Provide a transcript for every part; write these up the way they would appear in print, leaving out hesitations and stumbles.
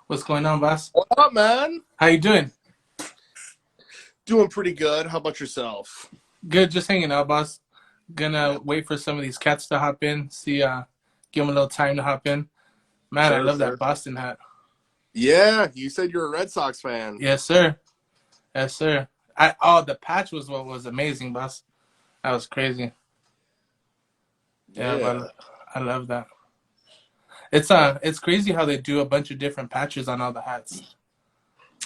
What's going on, boss? What up, man? How you doing? Doing pretty good. How about yourself? Good, just hanging out, boss. Gonna wait for some of these cats to hop in. Give them a little time to hop in. Man, I Sure, love that sure. Boston hat. Yeah, you said you're a Red Sox fan. Yes, sir. Yes, sir. The patch was what was amazing, boss. That was crazy. Yeah, Yeah, but I love that. It's yeah, it's crazy how they do a bunch of different patches on all the hats.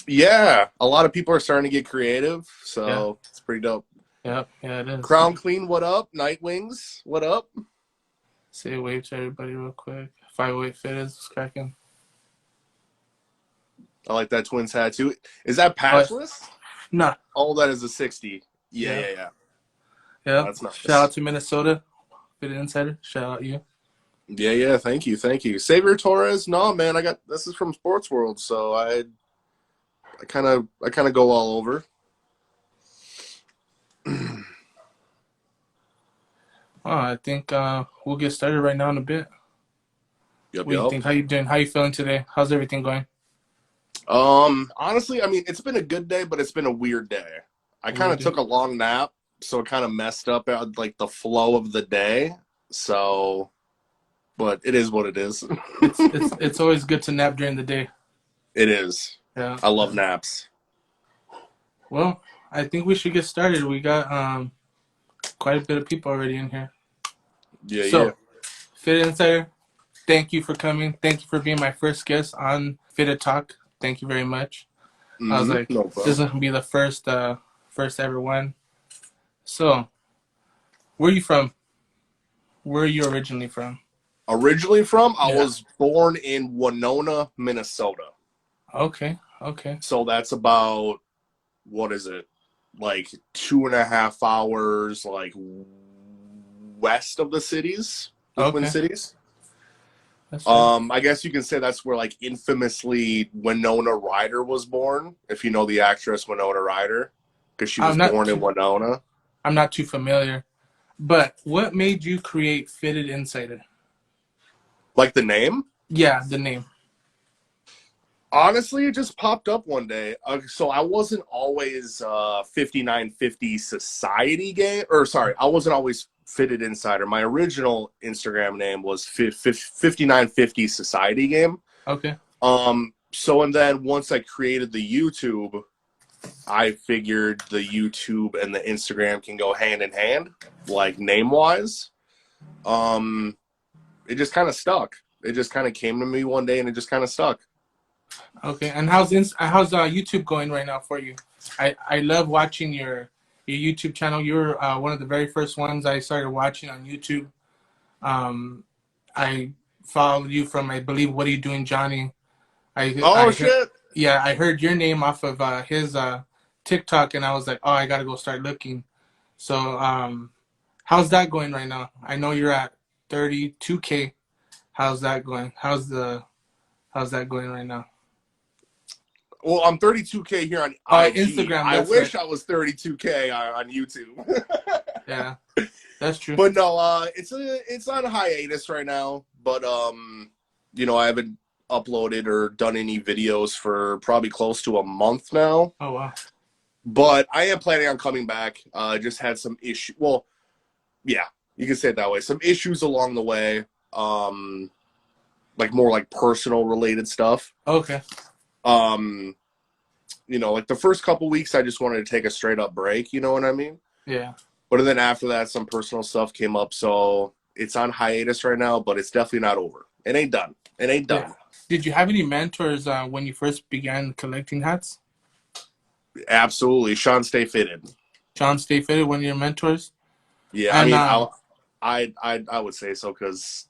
yeah. A lot of people are starting to get creative, Yeah, so it's pretty dope. yeah, it is. Crown Clean, what up? Night Wings, what up? Say a wave to everybody real quick. 508 Fit is cracking. I like that Twins hat too. Is that Oh, patchless? nah. Oh, that is a 60. Yeah, Yeah, yeah, yeah. yeah. That's Shout out nice. to Minnesota. Fitted Insider. Shout out you. Yeah, yeah. Thank you, thank you. Xavier Torres. No, man. I got this is from Sports World, so I kind of go all over. Oh, I think we'll get started right now in a bit. Yup, What do you yup. think? How you doing? How you feeling today? How's everything going? Honestly, I mean, it's been a good day, but it's been a weird day. I kind Weird of day. took a long nap, so it kind of messed up like the flow of the day. So, but it is what it is. It's always good to nap during the day. It is. Yeah, I love yeah. naps. Well, I think we should get started. We got quite a bit of people already in here. Yeah, yeah. So, Fit Insider, thank you for coming. Thank you for being my first guest on Fittedtalk. Thank you very much. I was like, No this problem. is gonna be the first ever one. So, where are you from? Where are you originally from? Originally from, I Yeah. was born in Winona, Minnesota. Okay. Okay. So that's about, what is it? Like 2.5 hours, like west of the cities, the Twin Okay. Cities. That's right. I guess you can say that's where, like, infamously Winona Ryder was born. If you know the actress Winona Ryder, because she was I'm not born in too Winona. I'm not too familiar. But what made you create Fitted Insider? Like the name, Yeah, the name. honestly, it just popped up one day. So I wasn't always 5950 Society game, or sorry, I wasn't always Fitted Insider. My original Instagram name was 5950 Society game. Okay. So and then once I created the YouTube, I figured the YouTube and the Instagram can go hand in hand, like name wise. Um, it just kind of stuck. It just kind of came to me one day, and it just kind of stuck. Okay. And how's YouTube going right now for you? I love watching your YouTube channel. You're one of the very first ones I started watching on YouTube. Um, I followed you from, I believe, What Are You Doing, Johnny? Oh I heard, shit! yeah, I heard your name off of his TikTok, and I was like, oh, I gotta go start looking. So, how's that going right now? I know you're at 32K. How's that going? How's that going right now? Well, I'm 32K here on Oh, IG. Instagram. I That's right. wish I was 32K on YouTube. Yeah, that's true. But no, it's on hiatus right now. But I haven't uploaded or done any videos for probably close to a month now. Oh wow. But I am planning on coming back. Just had some issue. Well, yeah, you can say it that way. Some issues along the way. Um, like more like personal related stuff. Okay. Um, like the first couple weeks, I just wanted to take a straight up break. You know what I mean? Yeah. But then after that, some personal stuff came up, so it's on hiatus right now. But it's definitely not over. It ain't done. It ain't Yeah. done. Did you have any mentors when you first began collecting hats? Absolutely, Sean, stay fitted. John Stay Fitted, one of your mentors, Yeah, I and mean, I would say so because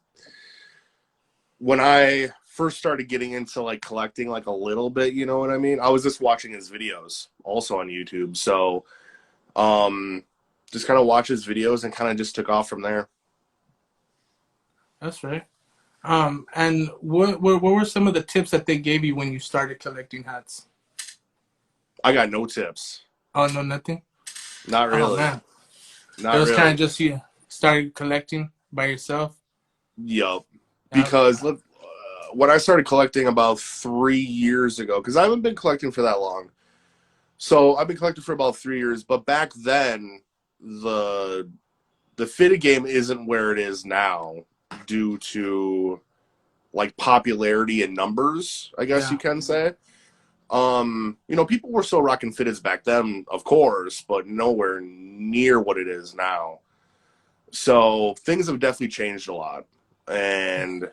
when I first started getting into like collecting like a little bit, you know what I mean? I was just watching his videos also on YouTube. So just kind of watch his videos and kind of just took off from there. that's right. And what were some of the tips that they gave you when you started collecting hats? I got no tips. Oh no, nothing. Not Oh really. man, it Not was kind of really. just you started collecting by yourself. Yup. Yeah. Because when I started collecting about 3 years ago, because I haven't been collecting for that long. So I've been collecting for about 3 years, but back then the fitted game isn't where it is now due to like popularity and numbers, I guess Yeah. you can say. People were still rocking fitteds back then, of course, but nowhere near what it is now. So things have definitely changed a lot. And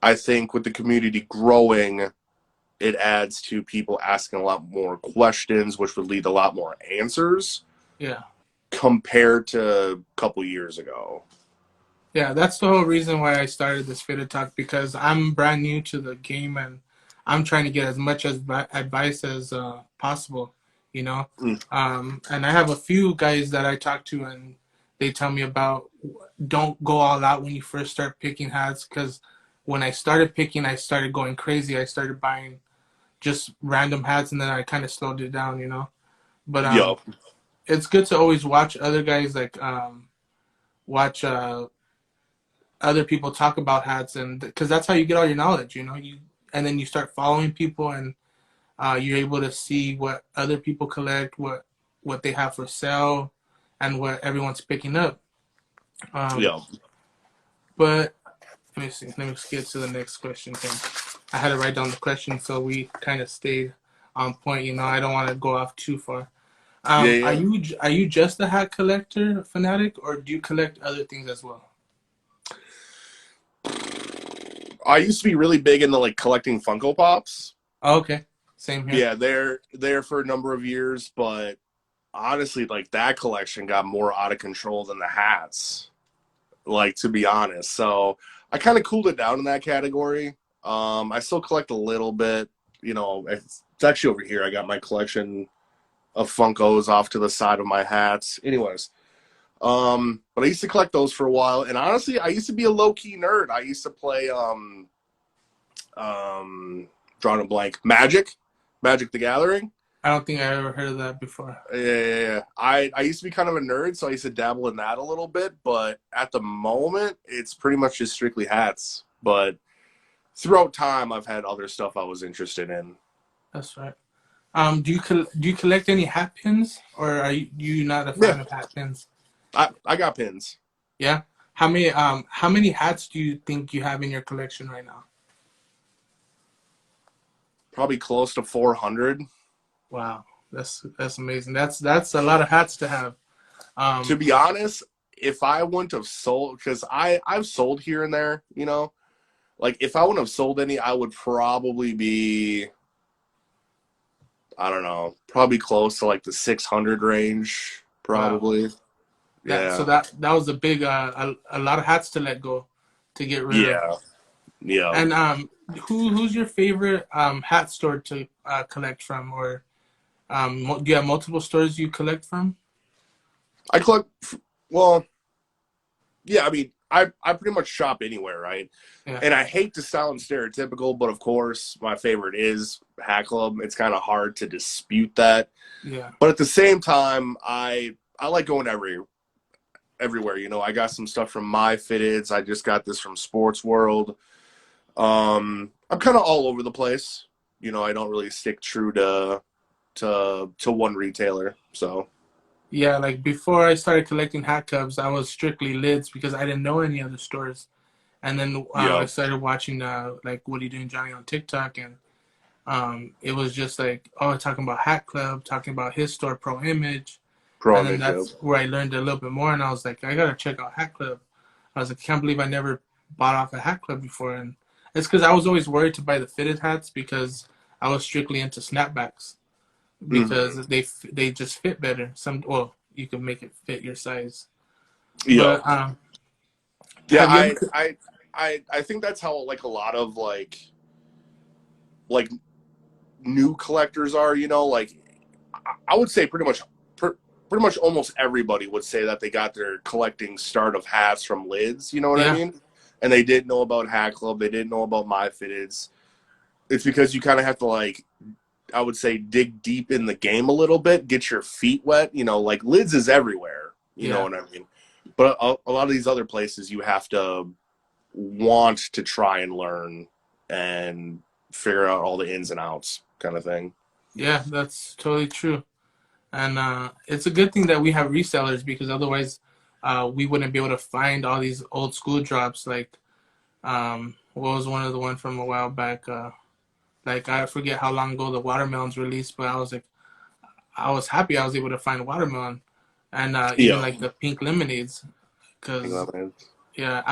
I think with the community growing, it adds to people asking a lot more questions, which would lead to a lot more answers Yeah. compared to a couple years ago. Yeah, that's the whole reason why I started this Fitted Talk, because I'm brand new to the game and I'm trying to get as much as advice as possible, you know. Mm. And I have a few guys that I talk to, and they tell me about don't go all out when you first start picking hats, because when I started picking, I started going crazy. I started buying just random hats, and then I kind of slowed it down, you know. But Yup. it's good to always watch other guys, like watch other people talk about hats, and because that's how you get all your knowledge, you know. And then you start following people, and you're able to see what other people collect, what they have for sale, and what everyone's picking up. Um, Yup. but let me see. Let me get to the next question. I had to write down the question so we kind of stayed on point. You know, I don't want to go off too far. Yeah, Are yeah. you just a hat collector fanatic, or do you collect other things as well? I used to be really big into like collecting Funko Pops. Oh, okay, same here. Yeah, they're there for a number of years, but honestly, like that collection got more out of control than the hats. Like to be honest, so I kind of cooled it down in that category. I still collect a little bit. It's actually over here. I got my collection of Funkos off to the side of my hats. Anyways, but I used to collect those for a while, and honestly, I used to be a low key nerd. I used to play drawing a blank, Magic the Gathering. I don't think I ever heard of that before. Yeah. I used to be kind of a nerd, so I used to dabble in that a little bit. But at the moment, it's pretty much just strictly hats. But throughout time, I've had other stuff I was interested in. That's right. Do you collect any hat pins, or are you not a Yeah, fan of hat pins? I got pins. Yeah. How many hats do you think you have in your collection right now? Probably close to 400. Wow, that's amazing. That's a lot of hats to have. To Um, be honest, if I wouldn't have sold, because I've sold here and there, like if I wouldn't have sold any, I would probably be, I don't know, probably close to like the 600 range, wow. probably. So Yeah. that was a big a lot of hats to let go, to get rid of. Yeah. Yeah. And who's your favorite hat store to collect from, or do you have multiple stores you collect from? I collect, well, yeah, I mean, I pretty much shop anywhere, right? Yeah, And I hate to sound stereotypical, but of course, my favorite is Hat Club. It's kind of hard to dispute that. yeah, But at the same time, I like going everywhere. I got some stuff from My Fitteds. I just got this from Sports World. I'm kind of all over the place. I don't really stick true to one retailer. So yeah. Like before I started collecting hat cubs, I was strictly lids because I didn't know any other stores. And then I yeah, started watching like What Are You Doing, Johnny on TikTok, and it was just like, oh, talking about Hat Club, talking about his store, Pro Image, Pro and then Image. Yep. that's where I learned a little bit more. And I was like, I gotta check out Hat Club. I was like, I can't believe I never bought off a Hat Club before, and it's because I was always worried to buy the fitted hats because I was strictly into snapbacks Mm-hmm. because they just fit better. You can make it fit your size, Yep. but Yeah, have you ever? I think that's how like a lot of like new collectors are. Like I would say pretty much almost everybody would say that they got their collecting start of hats from lids. You know what I Yeah, mean? And they didn't know about Hat Club. They didn't know about My Fitteds. It's because you kind of have to like, I would say, dig deep in the game a little bit, get your feet wet. Like lids is everywhere. You know yeah. what I mean? But a lot of these other places, you have to want to try and learn. and figure out all the ins and outs kind of thing. Yeah, that's totally true. And it's a good thing that we have resellers because otherwise we wouldn't be able to find all these old school drops. Like, what was one of the one from a while back? Like, I forget how long ago the watermelons released, but I was happy I was able to find watermelon and even Yeah. like the pink lemonades. Because, Mm-hmm. yeah,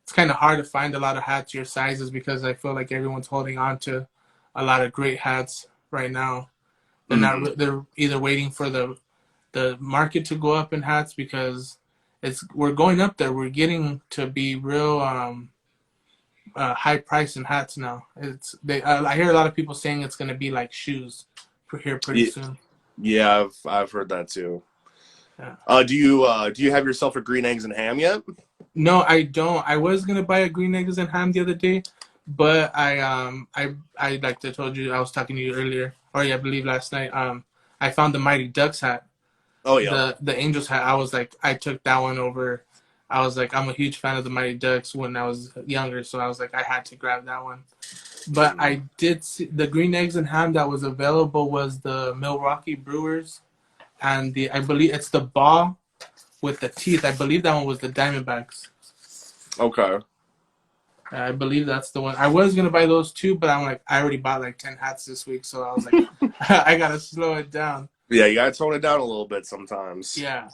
it's kind of hard to find a lot of hats your sizes because I feel like everyone's holding on to a lot of great hats right now. They're either waiting for the market to go up in hats because we're going up there. We're getting to be real high price in hats now. I hear a lot of people saying it's going to be like shoes here pretty Yeah, soon. yeah, I've heard that too. Yeah. Do you have yourself a green eggs and ham yet? No, I don't. I was gonna buy a green eggs and ham the other day, but I like I told you I was talking to you earlier, or yeah, I believe last night. I found the Mighty Ducks hat, Oh yeah. the Angels hat. I was like, I took that one over. I was like, I'm a huge fan of the Mighty Ducks when I was younger, so I was like, I had to grab that one. But I did see the green eggs and ham that was available was the Milwaukee Brewers, and I believe it's the ball with the teeth. I believe that one was the Diamondbacks. Okay. I believe that's the one. I was gonna buy those too, but I'm like, I already bought like 10 hats this week, so I was like, I gotta slow it down. Yeah, you gotta tone it down a little bit sometimes. Yeah,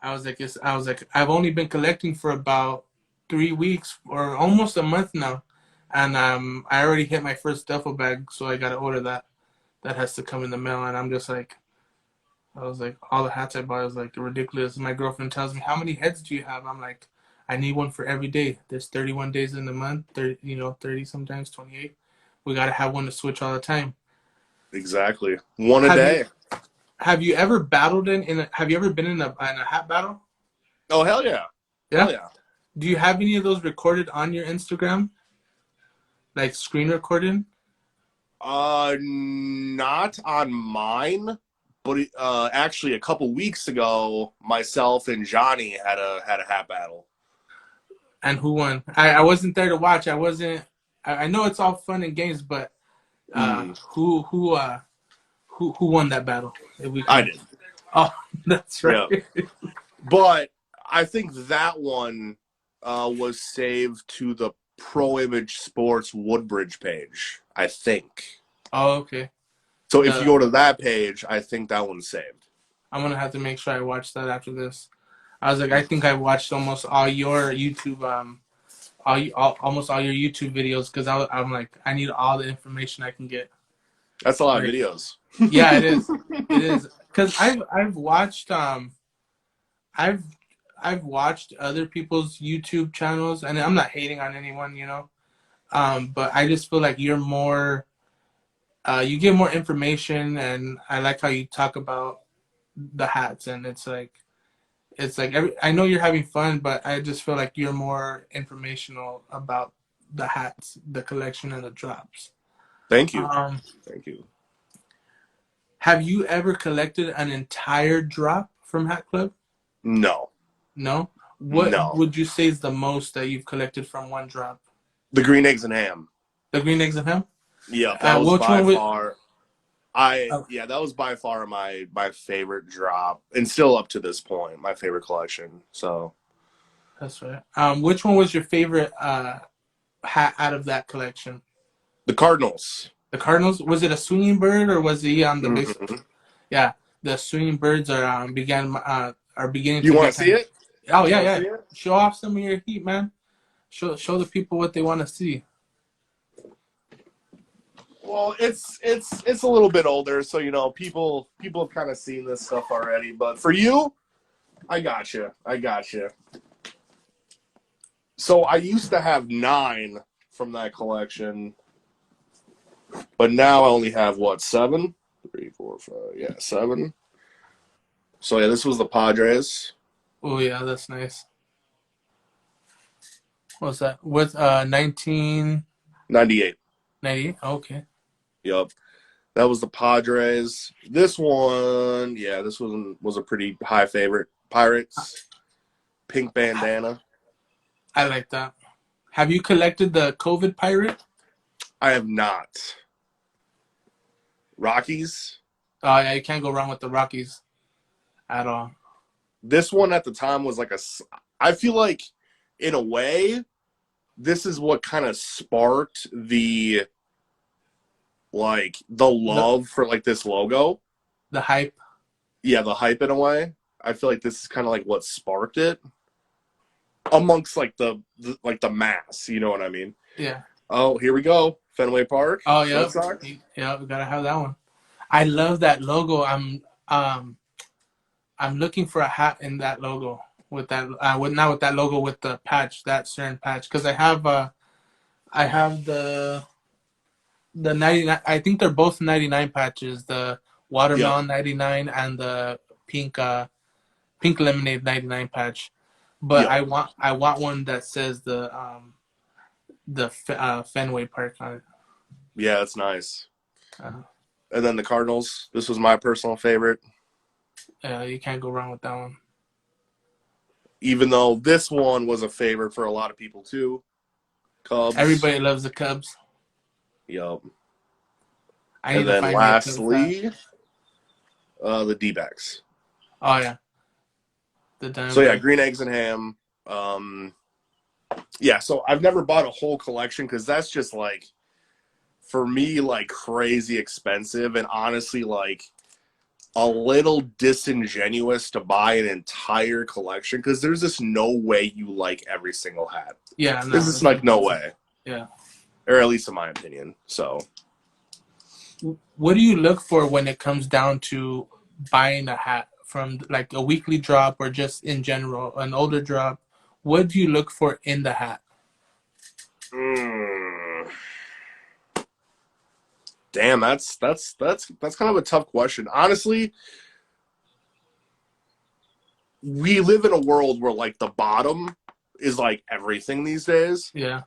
I was like, I've only been collecting for about 3 weeks or almost a month now, and I already hit my first duffel bag, so I gotta order that. That has to come in the mail, and I'm just like, I was like, all the hats I bought is like ridiculous. My girlfriend tells me, how many heads do you have? I'm like, I need one for every day. There's 31 days in the month, 30 sometimes, 28. We got to have one to switch all the time. Exactly. One a Have you day. have you ever battled have you ever been in a hat battle? Oh hell yeah. Hell Yeah. yeah. Do you have any of those recorded on your Instagram? Like screen recorded? Not on mine, but actually a couple weeks ago, myself and Johnny had a hat battle. And who won? I wasn't there to watch. I wasn't I know it's all fun and games, but Mm, who won that battle? If we I can. did. Oh, that's right. Yeah. But I think that one was saved to the Pro Image Sports Woodbridge page, I think. Oh, okay. So if you go to that page, I think that one's saved. I'm gonna have to make sure I watch that after this. I was like, I think I watched almost all your YouTube, almost all your YouTube videos because I'm like, I need all the information I can get. That's a lot of Like, videos. yeah, it is. It is because I've watched I've I've watched other people's YouTube channels, and I'm not hating on anyone, but I just feel like you're more, you give more information, and I like how you talk about the hats, and it's like I know you're having fun, but I just feel like you're more informational about the hats, the collection, and the drops. Thank you. Um, Thank you. have you ever collected an entire drop from Hat Club? No. No. What No. would you say is the most that you've collected from one drop? The green eggs and ham. The green eggs and ham. Yeah, that was Which by one would? far. Oh, Yeah, that was by far my favorite drop, and still up to this point, my favorite collection. So that's right. Which one was your favorite hat out of that collection? the Cardinals. The Cardinals. Was it a swinging bird or was he on the base? Mm-hmm. Yeah, the swinging birds are beginning You to want get to see kind of. it? Oh You yeah, want to yeah. see it? Show off some of your heat, man. Show the people what they want to see. Well, it's a little bit older, so people have kind of seen this stuff already. But for you, I got you. I got you. So I used to have 9 from that collection, but now I only have what, 7? 3, 4, 5. Yeah, 7. So yeah, this was the Padres. Oh yeah, that's nice. What's that? With 98. 1998. Okay. Yep. That was the Padres. This one, yeah, this one was a pretty high favorite. Pirates, pink bandana. I like that. Have you collected the COVID pirate? I have not. Rockies. Oh yeah, you can't go wrong with the Rockies at all. This one at the time was like a. I feel like, in a way, this is what kind of sparked the The love for like this logo. the hype. Yeah, the hype in a way. I feel like this is kind of like what sparked it amongst like the mass. You know what I mean? Yeah. Oh, here we go. Fenway Park, Oh Red yeah. Sox. Yeah, we gotta have that one. I love that logo. I'm looking for a hat in that logo with that with not with that logo with the patch, that certain patch, because I have the 99. I think they're both 99 patches. The Yep, watermelon 99 and the pink lemonade 99 patch. But yep. I want one that says the Fenway Park on it. Yeah, it's nice. Uh, And then the Cardinals. This was my personal favorite, you can't go wrong with that one. even though this one was a favorite for a lot of people too. Cubs. Everybody loves the Cubs. Yep. I need And to then find me a Cubs hat. lastly, the D-backs. Oh yeah, the So yeah, Diamondback. green eggs and ham. Yeah, so I've never bought a whole collection because that's just like, for me, like crazy expensive, and honestly like a little disingenuous to buy an entire collection because there's just no way you like every single hat. Yeah, There's no, just it's like no impossible. way, Yeah. or at least in my opinion. So What do you look for when it comes down to buying a hat from like a weekly drop or just in general, an older drop? What do you look for in the hat? mm, damn, that's kind of a tough question. Honestly, we live in a world where like the bottom is like everything these days. Yeah.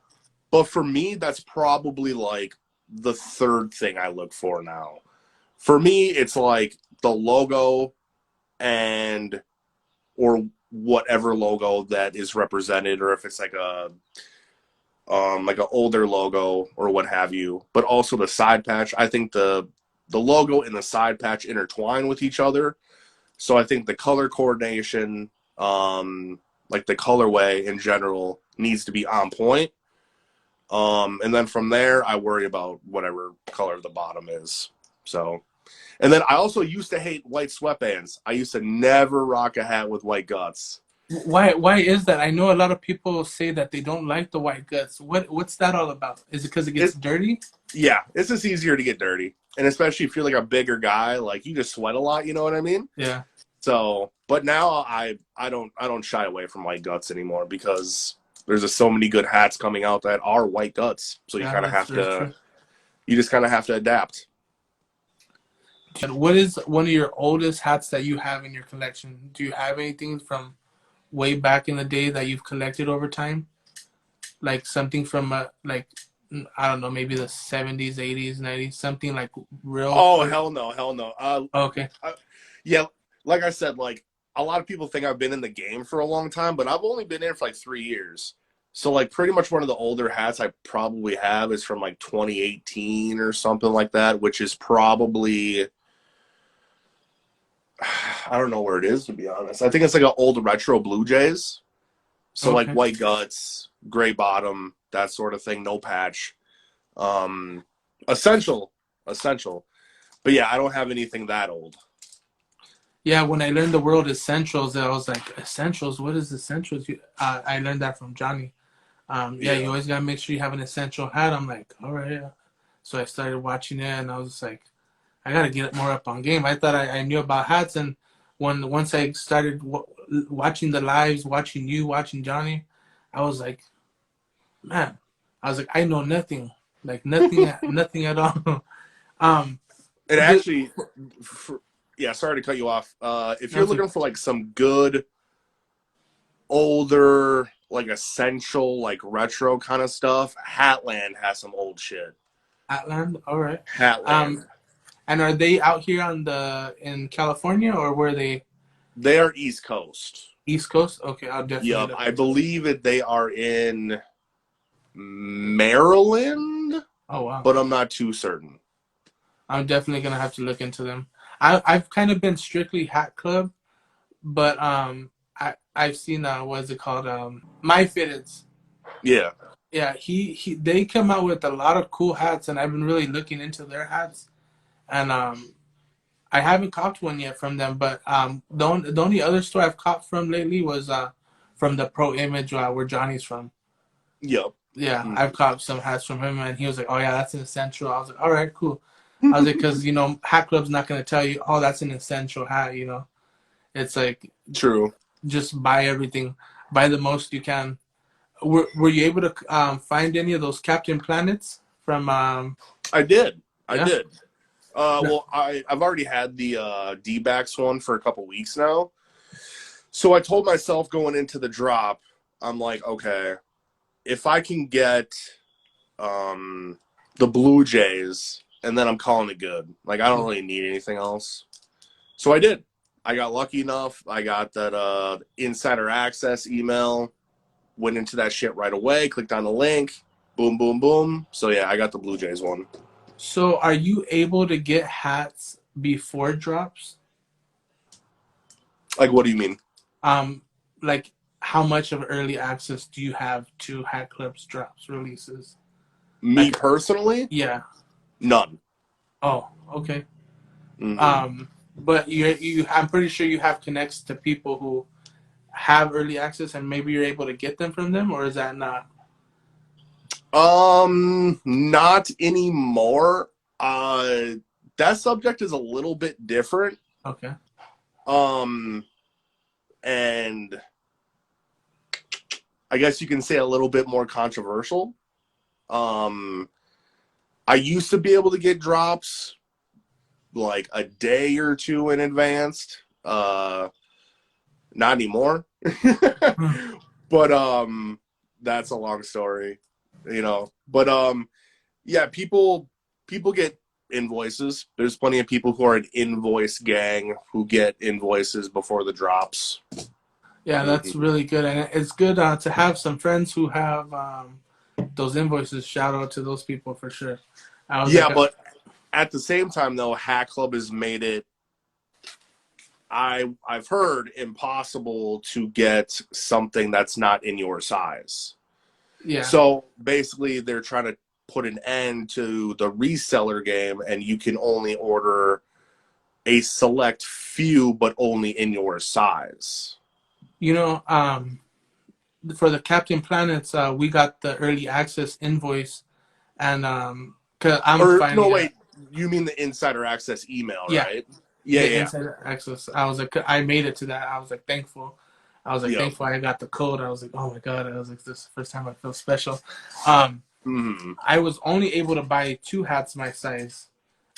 But for me, that's probably like the third thing I look for now. For me, it's like the logo and or whatever logo that is represented, or if it's like an older logo or what have you. But also the side patch. I think the logo and the side patch intertwine with each other. So I think the color coordination, like the colorway in general, needs to be on point. And then from there, I worry about whatever color the bottom is. So, and then I also used to hate white sweatbands. I used to never rock a hat with white guts. Why is that? I know a lot of people say that they don't like the white guts. What's that all about? Is it because it gets It, dirty? yeah, it's just easier to get dirty. And especially if you're like a bigger guy, like you just sweat a lot, you know what I mean? Yeah. So, but now I don't shy away from white guts anymore because there's just so many good hats coming out that are white guts. So you Yeah, kind of have that's to, true. you just kind of have to adapt. And what is one of your oldest hats that you have in your collection? Do you have anything from way back in the day that you've collected over time? Like something from like I don't know, maybe the 70s, 80s, 90s, something like real. Oh, hell no, hell no. Okay. Yeah, like I said, like a lot of people think I've been in the game for a long time, but I've only been in for like 3 years. So like pretty much one of the older hats I probably have is from like 2018 or something like that, which is probably, I don't know where it is to be honest. I think it's like an old retro Blue Jays. So like Okay. white guts, gray bottom, that sort of thing, no patch. Um, essential, essential. But yeah, I don't have anything that old. Yeah, when I learned the word essentials, I was like, essentials? What is essentials? I learned that from Johnny. Yeah, you Yeah. always gotta make sure you have an essential hat. I'm like, all right. Yeah. So I started watching it, and I was just like, I gotta get more up on game. I thought I knew about hats, and once I started watching the lives, watching you, watching Johnny, I was like, man, I was like, I know nothing, like nothing, nothing at all. um, And the, actually, yeah, sorry to cut you off. If you're that's looking like for like some good older, like essential, like retro kind of stuff, Hatland has some old shit. Atland. All right. Hatland. And are they out here in California or were they They are East Coast. East Coast? Okay, I'll definitely Yup, look I into it. believe it. They are in. Maryland, Oh wow. but I'm not too certain. I'm definitely gonna have to look into them. I've kind of been strictly Hat Club, but I've seen what is it called? My Fitteds. Yeah, Yeah, he they come out with a lot of cool hats, and I've been really looking into their hats, and I haven't copped one yet from them, but the only other store I've copped from lately was from the Pro Image where Johnny's from. yep. Yeah, Mm. I've copped some hats from him, and he was like, "Oh yeah, that's an essential." I was like, "All right, cool." I was like, "Cause Hat Club's not gonna tell you, oh, that's an essential hat." It's like True. just buy everything, buy the most you can. Were you able to find any of those Captain Planets from? I did. I Yeah. did. Well, I've already had the D-backs one for a couple weeks now. So I told myself going into the drop, I'm like, okay, if I can get the Blue Jays, and then I'm calling it good. Like, I don't really need anything else. So I did. I got lucky enough. I got that insider access email, went into that shit right away, clicked on the link, boom, boom, boom. So yeah, I got the Blue Jays one. So are you able to get hats before drops? Like, what do you mean? Um, like how much of early access do you have to Hat Club's drops releases? Me Like, personally? yeah. None. Oh, okay. Mm-hmm. But I'm pretty sure you have connects to people who have early access, and maybe you're able to get them from them, or is that not? Not anymore. Uh, that subject is a little bit different. Okay. Um, and I guess you can say a little bit more controversial. Um, I used to be able to get drops like a day or two in advance. Not anymore. But that's a long story, But yeah, people get invoices. There's plenty of people who are an invoice gang who get invoices before the drops. Yeah, that's Mm-hmm. really good, and it's good to have some friends who have those invoices. Shout out to those people for sure. I was Yeah, like, but at the same time though, Hack Club has made it I've heard impossible to get something that's not in your size. yeah, So basically they're trying to put an end to the reseller game, and you can only order a select few but only in your size. you know, for the Captain Planets, we got the early access invoice, and cause I'm Or no, finding wait, you mean the insider access email, yeah, right? Yeah, the yeah, insider access. I was like, I made it to that. I was like thankful. I was like yeah. thankful I got the code. I was like, oh my god. I was like, this is the first time I feel special. Um, Mm-hmm. I was only able to buy two hats my size.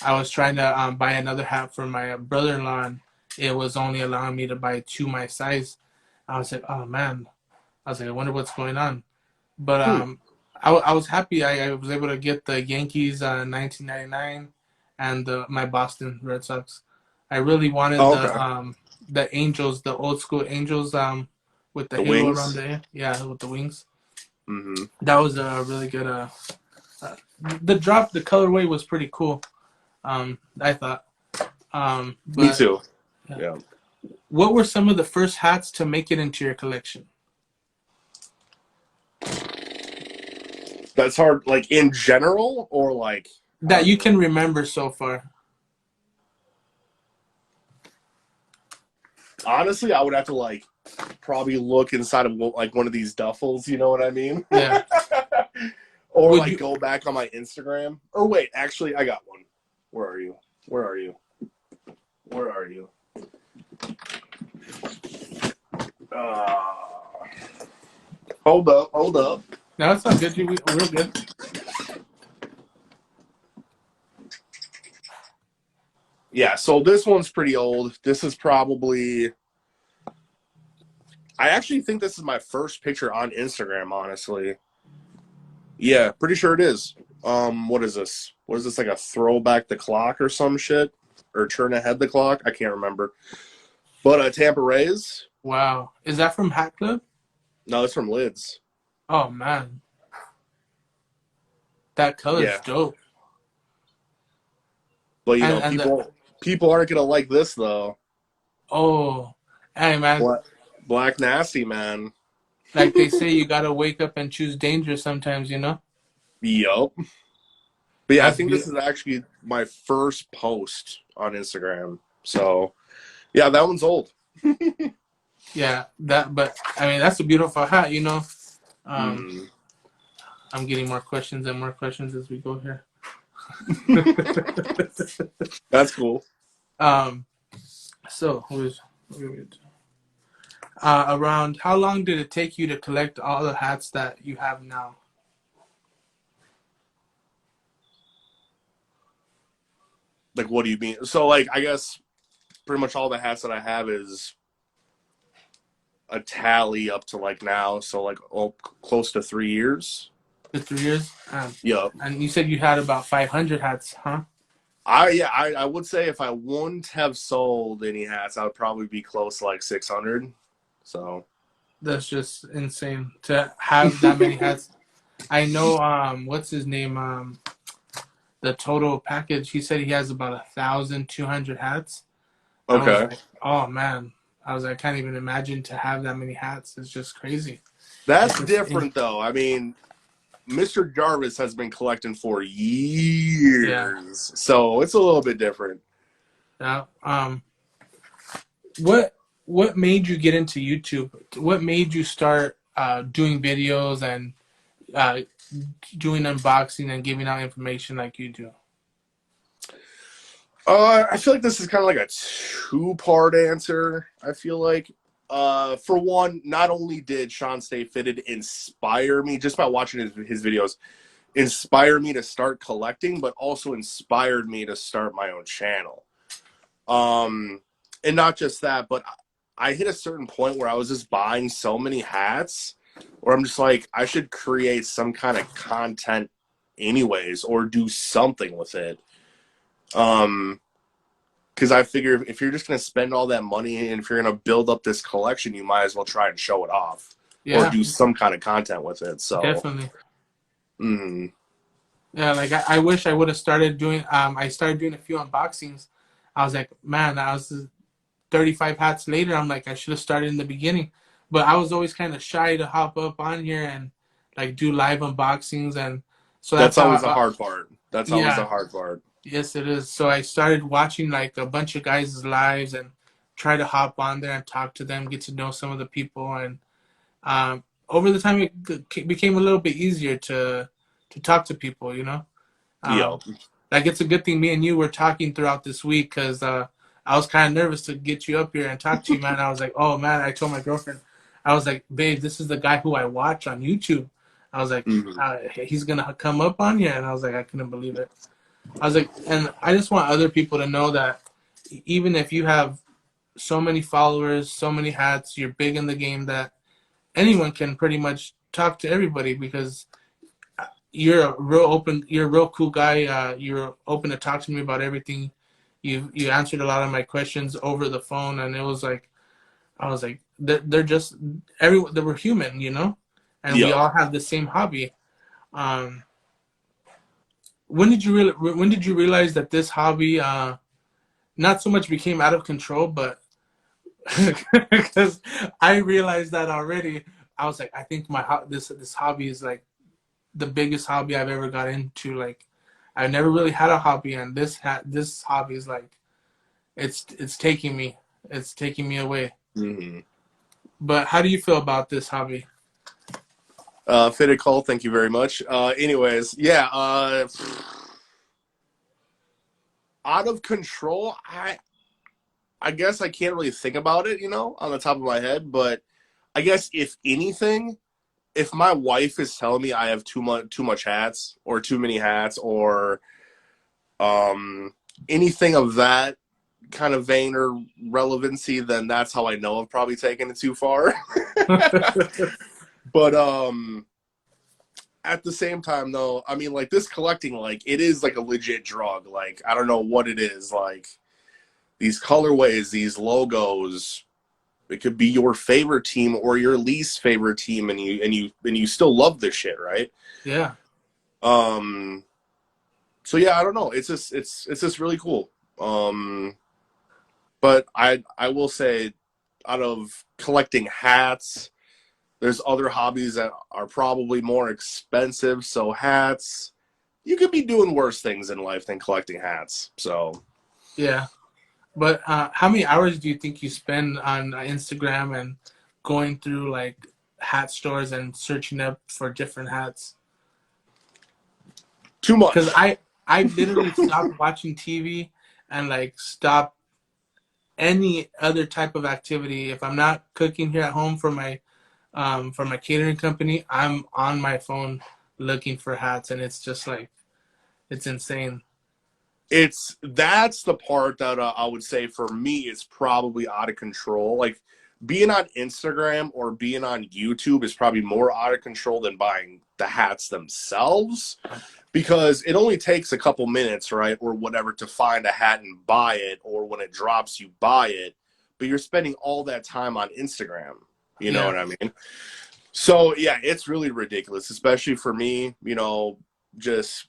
I was trying to buy another hat for my brother-in-law, and it was only allowing me to buy two my size. I was like, oh man. I was like, I wonder what's going on. But Hmm. I was happy I was able to get the Yankees 1999 and my Boston Red Sox. I really wanted Oh, okay. the Angels, the old school Angels with the The halo around wings. there. Yeah, with the wings. Mm-hmm. That was a really good. Uh, the drop, the colorway was pretty cool. I thought. Me But too. yeah. Yeah. What were some of the first hats to make it into your collection? That's hard, like in general, or like I That don't you know. can remember so far. Honestly, I would have to like probably look inside of like one of these duffels. You know what I mean? Yeah. Or Would like you? go back on my Instagram. Or wait, actually, I got one. Where are you? Where are you? Where are you? Uh, hold up, hold up. No, it's not good. We're good. Yeah, so this one's pretty old. This is probably. I actually think this is my first picture on Instagram, honestly. Yeah, pretty sure it is. What is this? What is this, like a throwback the clock or some shit? Or turn ahead the clock? I can't remember. But Tampa Rays? Wow. Is that from Hat Club? No, it's from Lids. Oh man. That color's Yeah, dope. but you know, And the people aren't gonna like this though. oh, hey man, Black, Black Nasty, man. like they say, you gotta wake up and choose danger sometimes. You know. Yup. But yeah, I That's think this beautiful. is actually my first post on Instagram. So yeah, that one's old. Yeah, that. But I mean, that's a beautiful hat. You know. Um, Mm, I'm getting more questions and more questions as we go here. that's cool. um, so around how long did it take you to collect all the hats that you have now? Like, what do you mean? So, like, I guess pretty much all the hats that I have is a tally up to like now. So, like, oh, close to 3 years. The 3 years. Yup. And you said you had about 500 hats, huh? I would say if I wouldn't have sold any hats, I would probably be close to like 600. So That's just insane to have that many hats. I know. What's his name? The total package. He said he has about 1,200 hats. I was okay, like, oh man. I was like, I can't even imagine to have that many hats. It's just crazy. It's that's just different though. I mean, Mr. Jarvis has been collecting for yeah. years, so it's a little bit different. Yeah. What what made you get into YouTube? What made you start doing videos and uh, doing unboxing and giving out information like you do? I feel like this is kind of like a two-part answer. I feel like, for one, not only did Sean Stay Fitted inspire me just by watching his videos, inspire me to start collecting, but also inspired me to start my own channel. Um, and not just that, but I hit a certain point where I was just buying so many hats, where I'm just like, I should create some kind of content anyways, or do something with it. Because I figure if you're just going to spend all that money and if you're going to build up this collection, you might as well try and show it off or Yeah, do some kind of content with it. So, definitely. mm, Yeah, like I wish I would have started doing. I started doing a few unboxings. I was like, man, I was 35 hats later. I'm like, I should have started in the beginning, but I was always kind of shy to hop up on here and like do live unboxings, and so that's that's how. always the hard part. That's always the Yeah, hard part. yes, it is. So I started watching like a bunch of guys' lives and try to hop on there and talk to them, get to know some of the people, and over the time it became a little bit easier to talk to people. You know. Yo, Um, like it's a good thing me and you were talking throughout this week because I was kind of nervous to get you up here and talk to you, man. I was like, oh man, I told my girlfriend, I was like, babe, this is the guy who I watch on YouTube. I was like, mm, he's gonna come up on here, and I was like, I couldn't believe it. I was like, and I just want other people to know that even if you have so many followers, so many hats, you're big in the game, that anyone can pretty much talk to everybody because you're a real cool guy. You're open to talk to me about everything. You answered a lot of my questions over the phone, and it was like I was like they're just everyone. They were human, you know, and we yo. all have the same hobby. Um, when did you realize that this hobby not so much became out of control, but because I realized that already. I was like, I think this hobby is like the biggest hobby I've ever got into. Like, I've never really had a hobby, and this hobby is like, it's taking me, it's taking me away. Mm-hmm. But how do you feel about this hobby? Fitted Call, thank you very much. Anyways, yeah, out of control. I guess I can't really think about it, on the top of my head. But I guess if anything, if my wife is telling me I have too much hats or too many hats or um anything of that kind of vein or relevancy, then that's how I know I've probably taken it too far. But at the same time though, I mean, like, this collecting, like, it is like a legit drug. Like, I don't know what it is. Like, these colorways, these logos, it could be your favorite team or your least favorite team, and you still love this shit, right? Yeah, Um, so yeah, I don't know. It's just really cool. Um, but I will say, out of collecting hats, there's other hobbies that are probably more expensive. So hats, you could be doing worse things in life than collecting hats. So Yeah. But how many hours do you think you spend on Instagram and going through like hat stores and searching up for different hats? too Because much. I literally stopped watching TV and like stopped any other type of activity. If I'm not cooking here at home for my catering company, I'm on my phone looking for hats, and it's just like it's insane. That's the part that I would say for me is probably out of control. Like being on Instagram or being on YouTube is probably more out of control than buying the hats themselves, because it only takes a couple minutes, right, or whatever, to find a hat and buy it, or when it drops you buy it, but you're spending all that time on Instagram. You know Yeah, what I mean? So yeah, it's really ridiculous, especially for me, just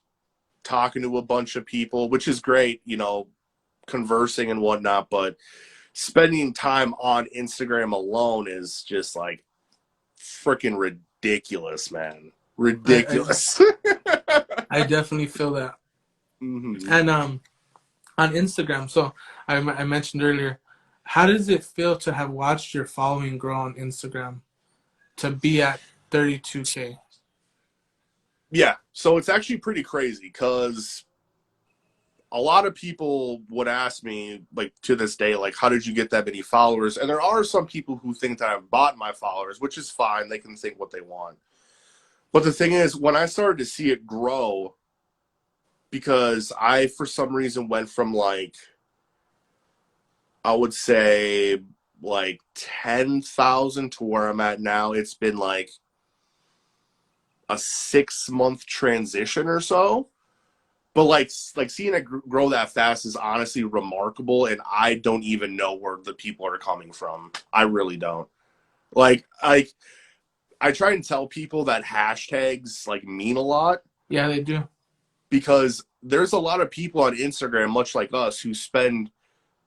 talking to a bunch of people, which is great, conversing and whatnot, but spending time on Instagram alone is just like freaking ridiculous, man. I Ridiculous. I definitely feel that. hmm And on Instagram, so I mentioned earlier, how does it feel to have watched your following grow on Instagram to be at 32K? Yeah, so it's actually pretty crazy because a lot of people would ask me, like, to this day, like, how did you get that many followers? And there are some people who think that I've bought my followers, which is fine. They can think what they want. But the thing is, when I started to see it grow, because I, for some reason, went from like, I would say, like 10,000 to where I'm at now, it's been like a 6 month transition or so. But like seeing it grow that fast is honestly remarkable, and I don't even know where the people are coming from. I really don't. Like I try and tell people that hashtags like mean a lot, Yeah, they do. because there's a lot of people on Instagram, much like us, who spend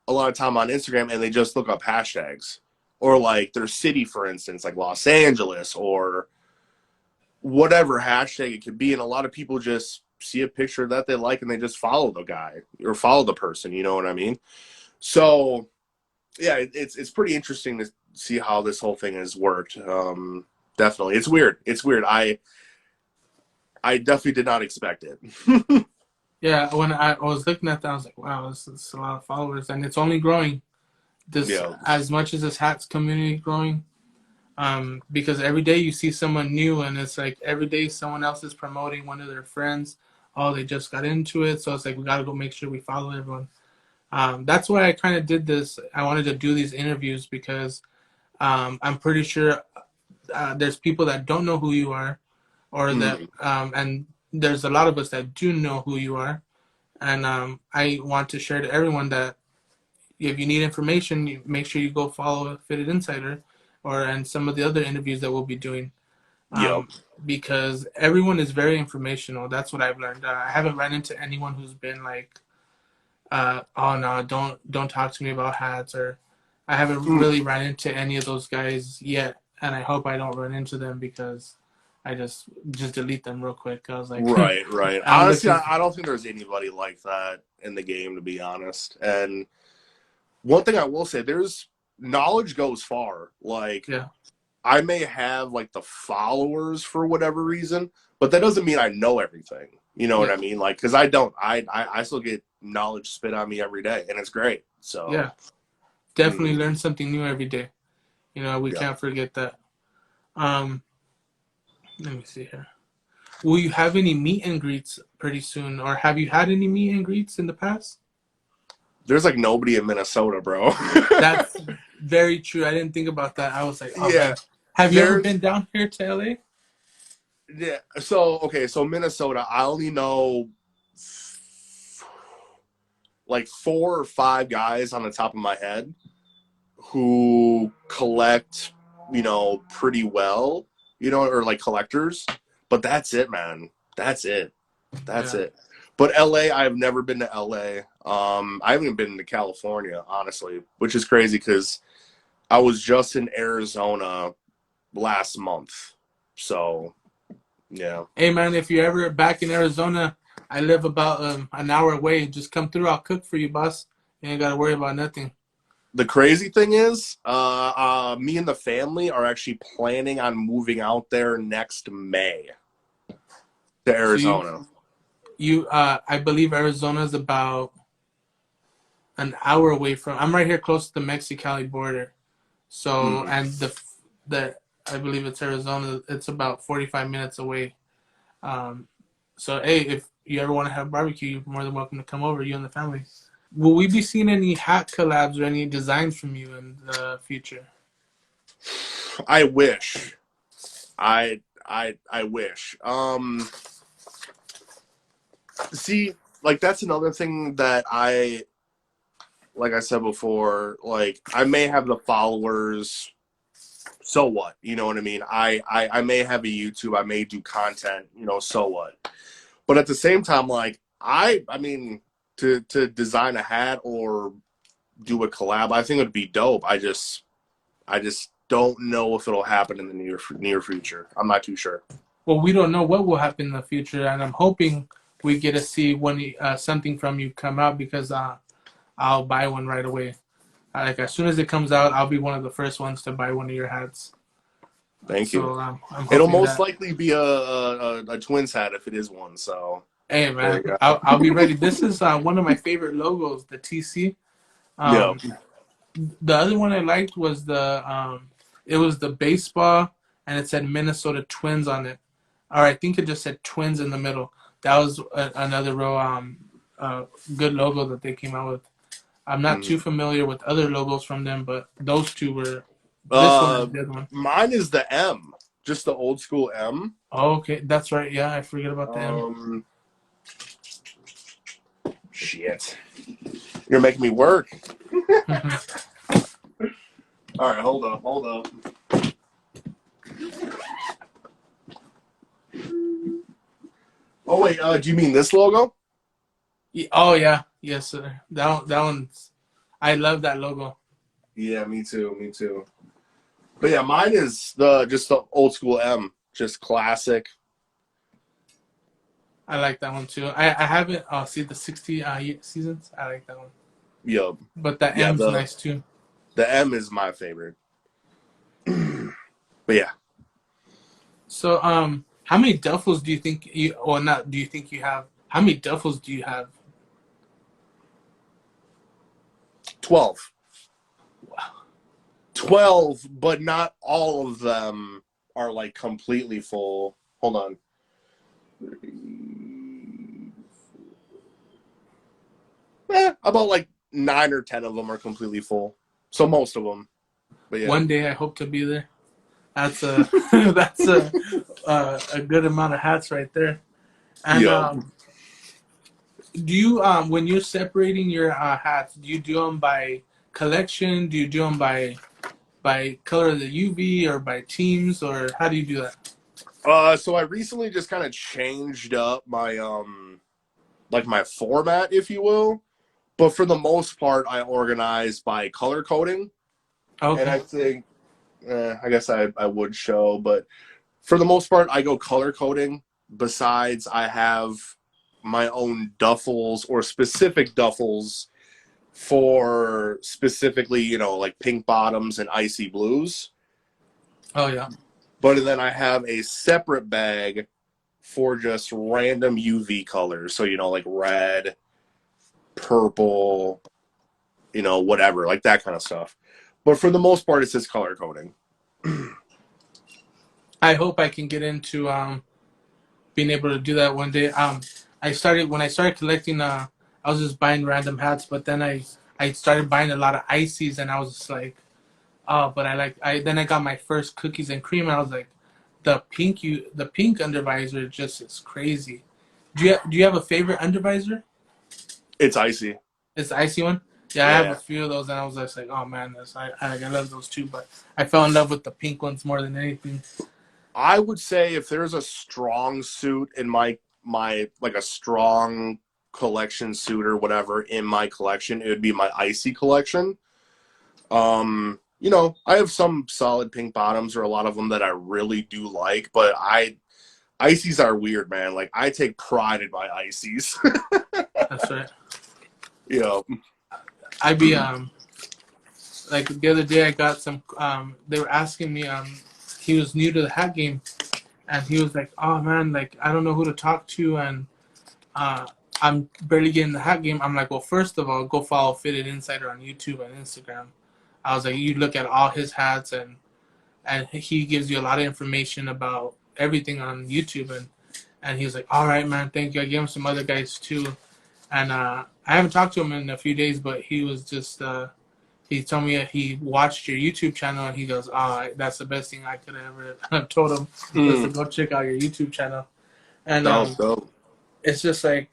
a lot of time on Instagram and they just look up hashtags, or like their city, for instance, like Los Angeles or whatever hashtag it could be. And a lot of people just see a picture that they like and they just follow the guy or follow the person. You know what I mean? So yeah, it's pretty interesting to see how this whole thing has worked. Definitely, it's weird. It's weird. I definitely did not expect it. Yeah, when I was looking at that, I was like, wow, this is a lot of followers, and it's only growing. This Yeah. as much as this hats community growing, because every day you see someone new, and it's like every day someone else is promoting one of their friends. Oh, they just got into it, so it's like we got to go make sure we follow everyone. That's why I kind of did this. I wanted to do these interviews because I'm pretty sure there's people that don't know who you are, or that, Mm. and there's a lot of us that do know who you are, and I want to share to everyone that if you need information, you make sure you go follow Fitted Insider, or and some of the other interviews that we'll be doing, Yep. um, because everyone is very informational. That's what I've learned. I haven't run into anyone who's been like, "Oh no, don't talk to me about hats," or I haven't Mm. really run into any of those guys yet, and I hope I don't run into them because I just delete them real quick. I was like, Right, right. I'm Honestly, looking. I don't think there's anybody like that in the game, to be honest. And one thing I will say, there's knowledge goes far. Like, Yeah, I may have like the followers for whatever reason, but that doesn't mean I know everything. You know what yeah, I mean? Like, because I don't. I still get knowledge spit on me every day, and it's great. So, yeah. Definitely mm, learn something new every day. We yeah. can't forget that. Um, Let me see here. Will you have any meet and greets pretty soon, or have you had any meet and greets in the past? There's like nobody in Minnesota, bro. That's very true. I didn't think about that. I was like, oh Yeah, man, have you ever there's been down here to LA? yeah. So okay, so Minnesota, I only know like 4 or 5 guys on the top of my head who collect, pretty well, or like collectors. But that's it, man. That's it. That's Yeah. it. But LA, I've never been to LA. I haven't even been to California, honestly, which is crazy because I was just in Arizona last month. So, yeah. Hey man, if you're ever back in Arizona, I live about an hour away. Just come through. I'll cook for you, boss. You ain't gotta worry about nothing. The crazy thing is, me and the family are actually planning on moving out there next May to So Arizona. I believe Arizona is about an hour away from. I'm right here close to the Mexicali border. So Mm. and the I believe it's Arizona. It's about 45 minutes away. Um, so hey, if you ever want to have barbecue, you're more than welcome to come over. You and the family. Will we be seeing any hat collabs or any designs from you in the future? I wish. I wish. See, like that's another thing that like I said before, like I may have the followers. So what? You know what I mean? I may have a YouTube. I may do content. So what? But at the same time, like I mean, to design a hat or do a collab, I think it would be dope. I just don't know if it'll happen in the near future. I'm not too sure. Well, we don't know what will happen in the future, and I'm hoping we get to see something from you come out because I'll buy one right away. Like as soon as it comes out, I'll be one of the first ones to buy one of your hats. Thank you. So I'm It'll hoping most that. likely be a Twins hat if it is one. So Hey there man, you go. I'll be ready. This is one of my favorite logos, the TC. Yeah. Um, the other one I liked was it was the baseball and it said Minnesota Twins on it. Or I think it just said Twins in the middle. That was another real good logo that they came out with. I'm not too Mhm. familiar with other logos from them, but those two were this one and the other one. Mine is the M, just the old school M. Oh, okay, that's right. Yeah, I forget about the M. Um, Shit, you're making me work. All right, hold up. Oh wait, do you mean this logo? Oh yeah, yes sir. That one's. I love that logo. Yeah, me too, me too. But yeah, mine is the old school M, just classic. I like that one too. I haven't see the 60 seasons. I like that one, Yup. but the Yeah, M's the nice too. the M is my favorite. But yeah, So how many duffels do you think you or not? Do you think you have? How many duffels do you have? 12. 12, but not all of them are like completely full. Hold on. About like 9 or 10 of them are completely full. So most of them. But yeah. One day I hope to be there. That's a that's a good amount of hats right there. And Yo. do you when you're separating your hats, do you do them by collection? Do you do them by color of the UV or by teams or how do you do that? So I recently just kind of changed up my like my format, if you will. But for the most part, I organize by color coding. And Okay. I think I guess I would show, but for the most part, I go color coding. Besides, I have my own duffels or specific duffels for specifically, like pink bottoms and icy blues. Oh yeah. But then I have a separate bag for just random UV colors. So, like red, purple, whatever, like that kind of stuff. But for the most part, it's just color coding. I hope I can get into being able to do that one day. When I started collecting. I was just buying random hats, but then I started buying a lot of ices, and I was just like, oh, but I then I got my first cookies and cream, and I was like, the pink undervisor just is crazy. Do you have a favorite undervisor? It's icy. It's the icy one. Yeah, I have a Yeah. few of those, and I was just like, oh man, I love those too. But I fell in love with the pink ones more than anything. I would say if there's a strong suit in my like a strong collection suit or whatever in my collection, it would be my icy collection. You know, I have some solid pink bottoms or a lot of them that I really do like, but ices are weird, man. Like I take pride in my ices. That's right. Yeah. I'd be like the other day I got some they were asking me he was new to the hat game and he was like, oh man, like I don't know who to talk to and I'm barely getting the hat game. I'm like, well, first of all, go follow Fitted Insider on YouTube and Instagram. I was like, you look at all his hats and he gives you a lot of information about everything on YouTube and he was like, all right, man, thank you. I gave him some other guys too, and I haven't talked to him in a few days, but he was just he told me that he watched your YouTube channel and he goes, oh, that's the best thing I could have ever told him was to go check out your YouTube channel, and Dope. it's just like.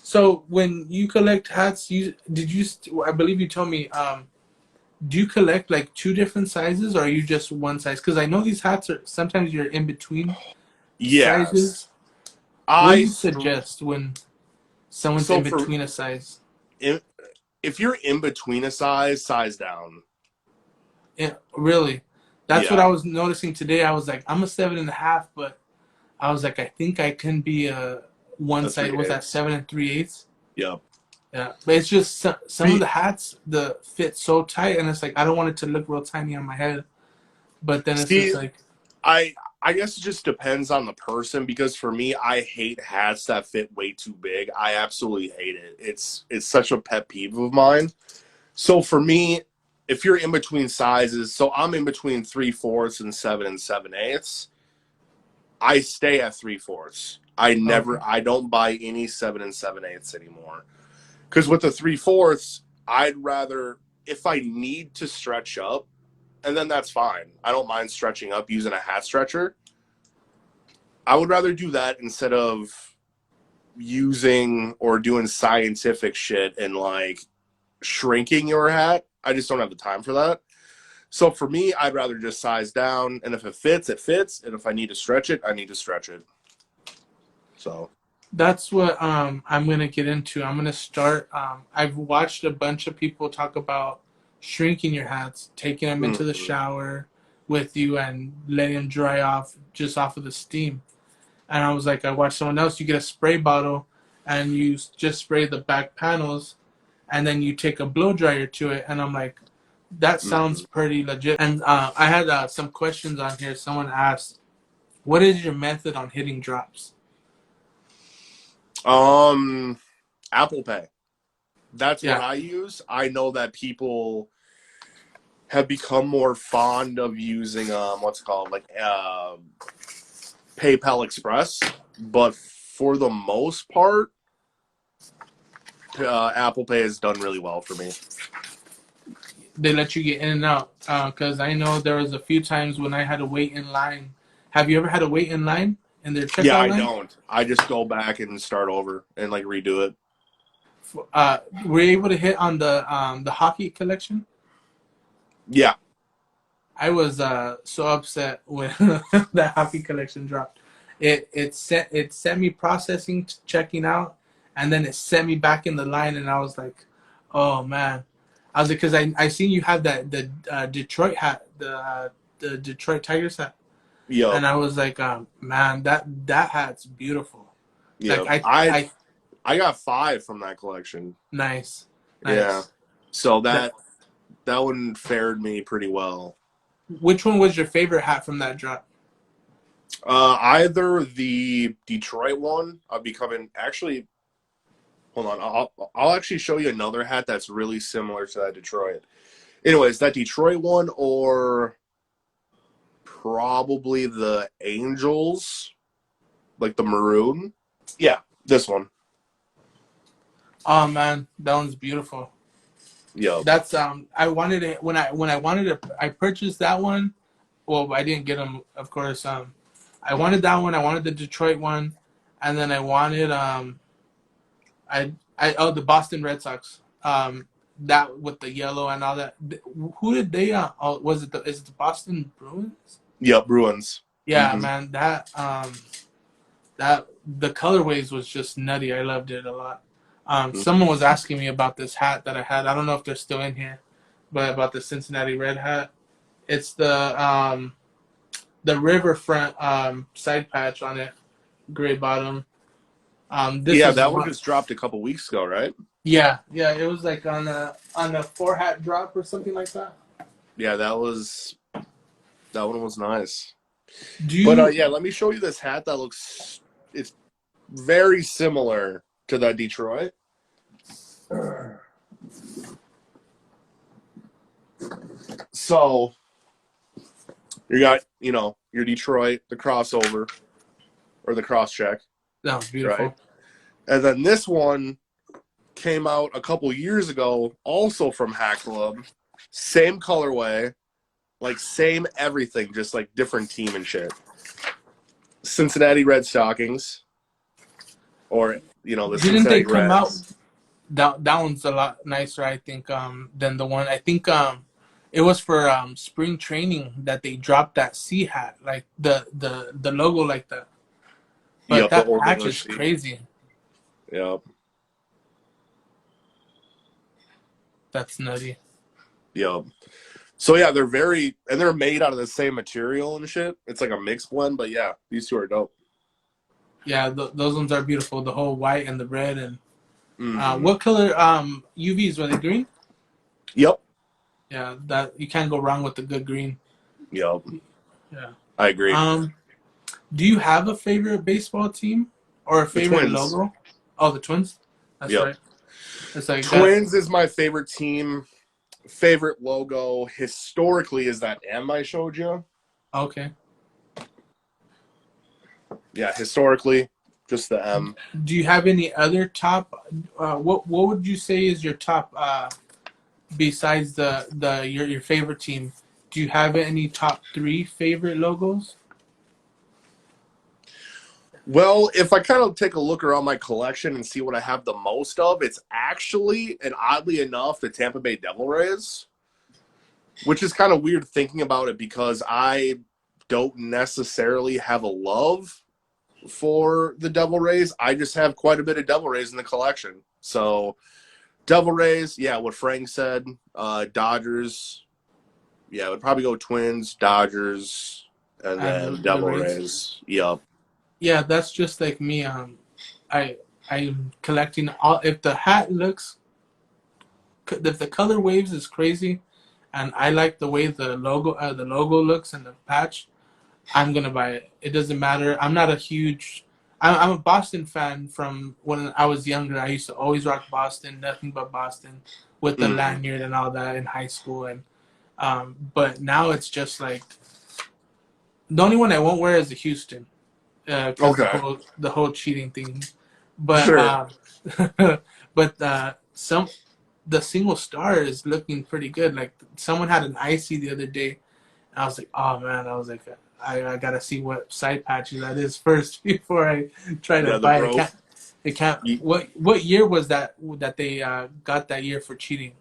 So when you collect hats, I believe you told me, do you collect like two different sizes or are you just one size? Because I know these hats are sometimes you're in between Yes. sizes. What do you So suggest when someone's in for between a size? if you're in between a size down. Yeah, really. That's what Yeah. I was noticing today. I was like, I'm a 7.5, but I was like, I think I can be a one A size. What's that? 3/8. 7 3/8. Yep. Yeah, but it's just some of the hats the fit so tight, and it's like I don't want it to look real tiny on my head. But then it's just See, like, I guess it just depends on the person because for me, I hate hats that fit way too big. I absolutely hate it. It's such a pet peeve of mine. So for me, if you're in between sizes, so I'm in between 3/4 and 7 7/8. I stay at 3/4. okay, I don't buy any 7 7/8 anymore. Because with the 3/4, I'd rather, if I need to stretch up, and then that's fine. I don't mind stretching up using a hat stretcher. I would rather do that instead of using or doing scientific shit and like shrinking your hat. I just don't have the time for that. So for me, I'd rather just size down, and if it fits, it fits, and if I need to stretch it, I need to stretch it. So that's what I'm gonna get into. I'm gonna start. I've watched a bunch of people talk about shrinking your hats, taking them into the mm-hmm. shower with you, and letting them dry off just off of the steam. And I was like, I watched someone else. You get a spray bottle, and you just spray the back panels, and then you take a blow dryer to it. And I'm like, that Mm-hmm. sounds pretty legit. And I had some questions on here. Someone asked, what is your method on hitting drops? Apple Pay. That's what Yeah, I use. I know that people have become more fond of using what's it called, like PayPal Express, but for the most part, Apple Pay has done really well for me. they let you get in and out. Because I know there was a few times when I had to wait in line. Have you ever had to wait in line in their Yeah, checkout I line? don't. I just go back and start over and like redo it. Were you able to hit on the hockey collection? Yeah. I was so upset when that hockey collection dropped. It sent me processing, checking out, and then it sent me back in the line, and I was like, oh man. I was like, because I seen you have the Detroit hat, the Detroit Tigers hat, Yep. and I was like, man, that hat's beautiful. Like Yep. I I I got 5 from that collection. nice, Yeah. nice. So That that one fared me pretty well. which one was your favorite hat from that drop? Either the Detroit one, I'll be coming. Actually, hold on. I'll actually show you another hat that's really similar to that Detroit. Anyways, that Detroit one, or probably the Angels, like the maroon. Yeah, this one. Oh man, that one's beautiful. Yep. That's I wanted it when I wanted it. I purchased that one. Well, I didn't get them, of course. I wanted that one. I wanted the Detroit one, and then I wanted I oh the Boston Red Sox. That with the yellow and all that. Who did they? Oh, was it the Boston Bruins? Yep. Bruins. Yeah, Mm-hmm. man. That That the colorways was just nutty. I loved it a lot. Mhm. Someone was asking me about this hat that I had. I don't know if they're still in here, but about the Cincinnati Red hat. It's the riverfront side patch on it, gray bottom. This Yeah, is that one one. just dropped a couple weeks ago, right? Yeah, yeah. It was like on a four hat drop or something like that. Yeah, that one was nice. Do But you yeah, let me show you this hat that looks. It's very similar to that Detroit. So you got your Detroit, the crossover or the cross check, that was right? beautiful. And then this one came out a couple years ago, also from Hat Club. Same colorway, like same everything, just like different team and shit. Cincinnati Red Stockings, or the Didn't they Cincinnati come out? Reds. That one's a lot nicer, I think, than the one. I think it was for spring training that they dropped that C hat, like the logo like that. But Yep, the that old patch is English team. crazy. Yep, That's nutty. yep. So yeah, they're made out of the same material and shit. It's like a mixed blend, but yeah, these two are dope. Yeah, those ones are beautiful. The whole white and the red and Mm-hmm. what color UVs were they? Green? Yep, Yeah, that you can't go wrong with the good green. yep. Yeah. I agree. Um, do you have a favorite baseball team or a The favorite Twins. logo? Oh, the Twins. That's Yep. right. It's like that. Twins is my favorite team. Favorite logo historically is that M I showed you. Okay. Yeah, historically, just the M. Do you have any other top? What would you say is your top besides the your favorite team? Do you have any top three favorite logos? Well, if I kind of take a look around my collection and see what I have the most of, it's actually, and oddly enough, the Tampa Bay Devil Rays, which is kind of weird thinking about it because I don't necessarily have a love for the Devil Rays. I just have quite a bit of Devil Rays in the collection. So, Devil Rays, yeah, what Frank said. Dodgers, yeah, it would probably go Twins, Dodgers, and And then the Devil Rays. Rays. Yep. Yeah, that's just like me. I I'm collecting all. If the hat looks, if the color waves is crazy, and I like the way the logo looks and the patch, I'm gonna buy it. It doesn't matter. I'm not a huge. I'm a Boston fan from when I was younger. I used to always rock Boston, nothing but Boston, with the Mm-hmm. lanyard and all that in high school. And but now it's just like the only one I won't wear is the Houston, because the Okay. whole cheating thing. But Sure. but the single star is looking pretty good. Like someone had an icy the other day. I was like, oh man, I was like, I gotta see what side patches that is first before I try to Yeah, the buy it. bro. It can't. What year was that they got that year for cheating?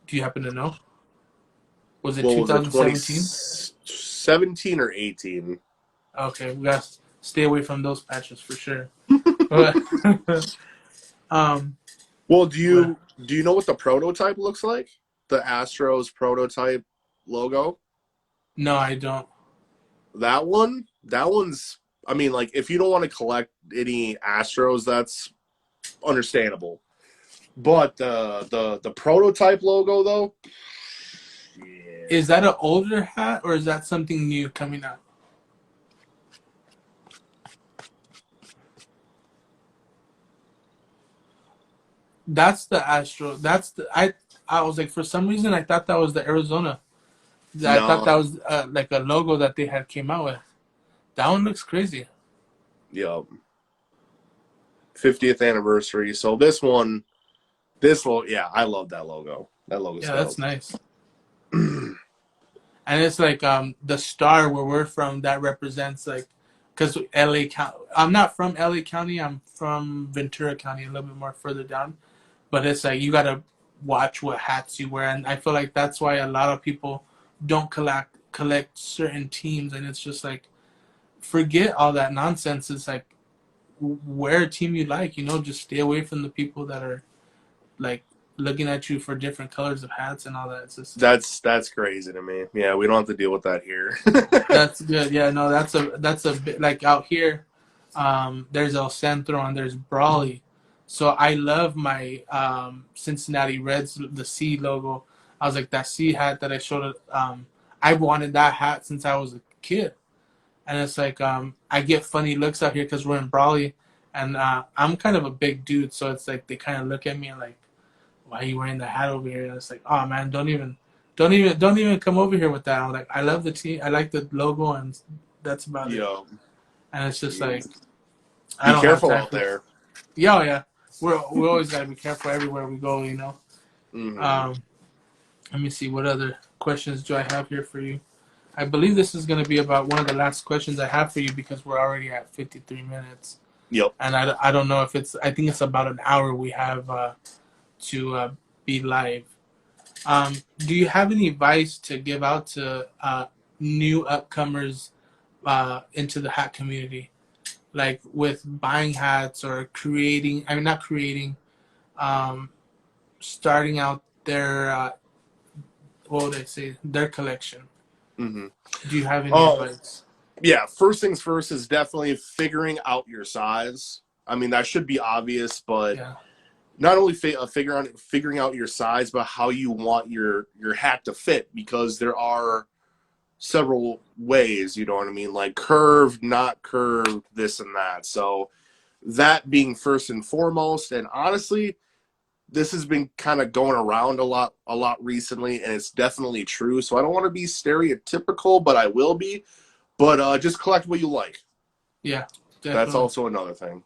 Do you happen to know? Was it What was it, 2017? 2017 or 18? Okay, we gotta stay away from those patches for sure. But um, Well, but do you know what the prototype looks like? The Astros prototype logo? no, I don't. That one's, I mean, like, if you don't want to collect any Astros, that's understandable. But the prototype logo though, yeah. Is that an older hat or is that something new coming out? That's the Astro. That's the I was like, for some reason I thought that was the Arizona. I thought that No, was like a logo that they had came out with. That one looks crazy. yeah, 50th anniversary. So this logo, yeah, I love that logo. That logo's Yeah, that's dope. nice. And it's like the star where we're from that represents like because LA County. I'm not from LA County. I'm from Ventura County, a little bit more further down. But it's like you gotta watch what hats you wear, and I feel like that's why a lot of people don't collect certain teams, and it's just like forget all that nonsense. It's like wear a team you like. You know, just stay away from the people that are like looking at you for different colors of hats and all that. It's just That's crazy to me. Yeah, we don't have to deal with that here. that's good. Yeah, no, that's a bit like out here. There's El Centro and there's Brawley. So I love my Cincinnati Reds, the C logo. I was like that C hat that I showed. I wanted that hat since I was a kid, and it's like I get funny looks out here because we're in Brawley, and I'm kind of a big dude, so it's like they kind of look at me and like, why are you wearing the hat over here? And it's like, oh man, don't even come over here with that. I'm like, I love the team, I like the logo, and that's about it. Yo, And it's just like, I be don't have careful time out for. there. Yeah, oh, yeah, we always gotta be careful everywhere we go, you know. Hmm. Um, Let me see what other questions do I have here for you. I believe this is going to be about one of the last questions I have for you because we're already at 53 minutes. Yep. And I don't know if it's, I think it's about an hour we have to be live. Do you have any advice to give out to new upcomers into the hat community? Like with buying hats or creating, I mean, not creating, um, starting out their, what would I say, their collection? Hmm. Do you have any Oh, advice? yeah. First things first is definitely figuring out your size. I mean, that should be obvious, but Yeah. not only figuring out your size, but how you want your hat to fit, because there are several ways. You know what I mean? Like curved, not curved, this and that. So that being first and foremost, and honestly, this has been kind of going around a lot recently, and it's definitely true. So I don't want to be stereotypical, but I will be. But just collect what you like. Yeah, That's definitely. also another thing.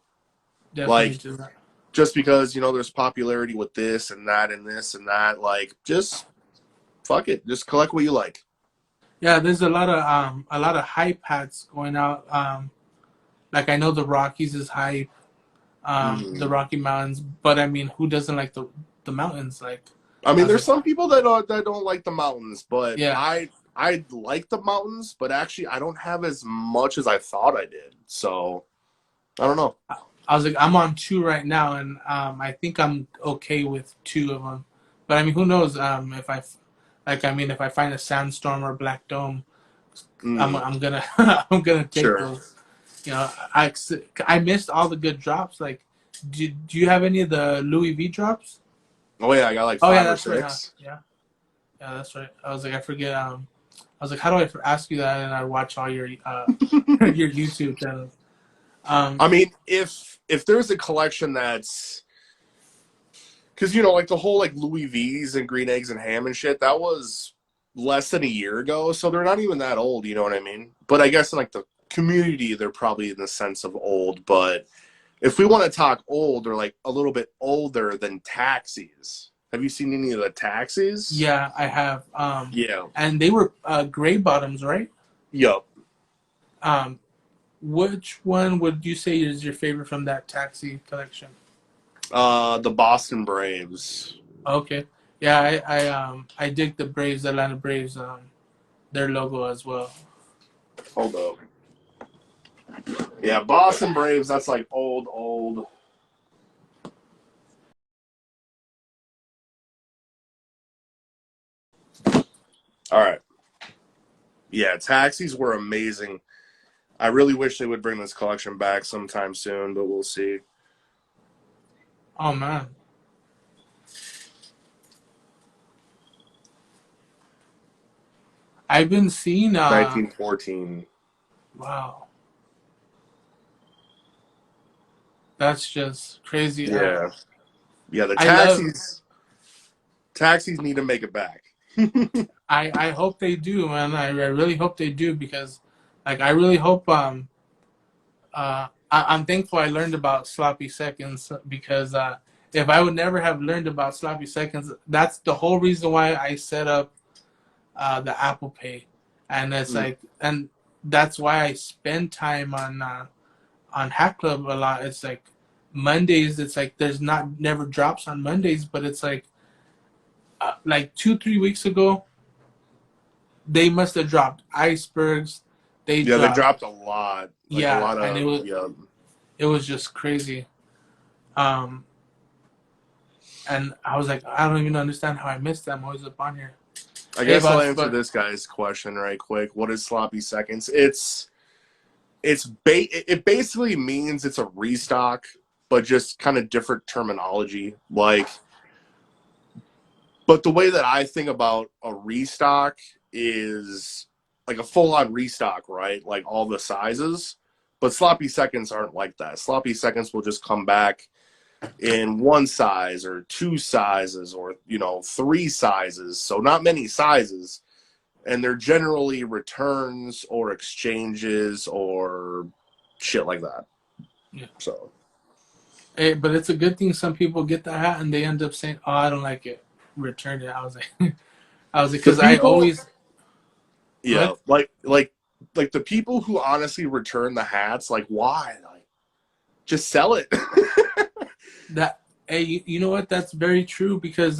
Definitely Like, do that. just because there's popularity with this and that and this and that, like, just fuck it. Just collect what you like. Yeah, there's a lot of hype hats going out. Like I know the Rockies is hype, the Hmm. Rocky Mountains, but I mean, who doesn't like the mountains? Like I I mean, was there's like, some people that don't like the mountains, but yeah, I like the mountains, but actually I don't have as much as I thought I did. So I don't know. I was like, I'm on two right now, and I think I'm okay with two of them. But I mean, who knows? If I like, I mean, if I find a sandstorm or black dome, Mm, I'm gonna I'm gonna take sure. those. You know, I missed all the good drops. Like, do you have any of the Louis V drops? Oh yeah, I got like Oh yeah, five or that's right. six. Yeah, yeah, that's right. I was like, I forget. I was like, how do I ask you that? And I watch all your your YouTube channels. Um, I mean, if there's a collection that's, because like the whole like Louis V's and green eggs and ham and shit, that was less than a year ago, so they're not even that old. You know what I mean? But I guess in like the community, they're probably in the sense of old. But if we want to talk old, or like a little bit older than taxis, have you seen any of the taxis? yeah, I have. Yeah. And they were gray bottoms, right? Yup. Um, which one would you say is your favorite from that taxi collection? The Boston Braves. Okay, yeah, I dig the Braves, the Atlanta Braves, their logo as well. Hold up. Yeah, Boston Braves. That's like old, old. All right. Yeah, taxis were amazing. I really wish they would bring this collection back sometime soon, but we'll see. Oh man, I've been seeing. 1914. Wow, that's just crazy. Yeah. Yeah, the I love. taxis need to make it back. I hope they do, man. I really hope they do because, like, I really hope. I'm thankful I learned about sloppy seconds because if I would never have learned about sloppy seconds, that's the whole reason why I set up the Apple Pay, and it's Mm. like, and that's why I spend time on Hack Club a lot. It's like Mondays. It's like there's not never drops on Mondays, but it's like 2 3 weeks ago they must have dropped icebergs. They Yeah, they dropped. dropped a lot. Like a Yeah, lot and of yeah. it was just crazy. Um, and I was like, I don't even understand how I missed that. I'm always up on here. I Hey, guess I'll boss, answer but this guy's question right quick. What is sloppy seconds? It basically means it's a restock, but just kind of different terminology. Like, but the way that I think about a restock is like a full on restock, right? Like all the sizes. But sloppy seconds aren't like that. Sloppy seconds will just come back in one size or two sizes or, three sizes. So not many sizes. And they're generally returns or exchanges or shit like that. yeah. So Hey, but it's a good thing some people get the hat and they end up saying, "Oh, I don't like it." Return it. I was like, I was like, the because I people, always go yeah, ahead. like the people who honestly return the hats, like why? Like just sell it. That hey, you know what? That's very true because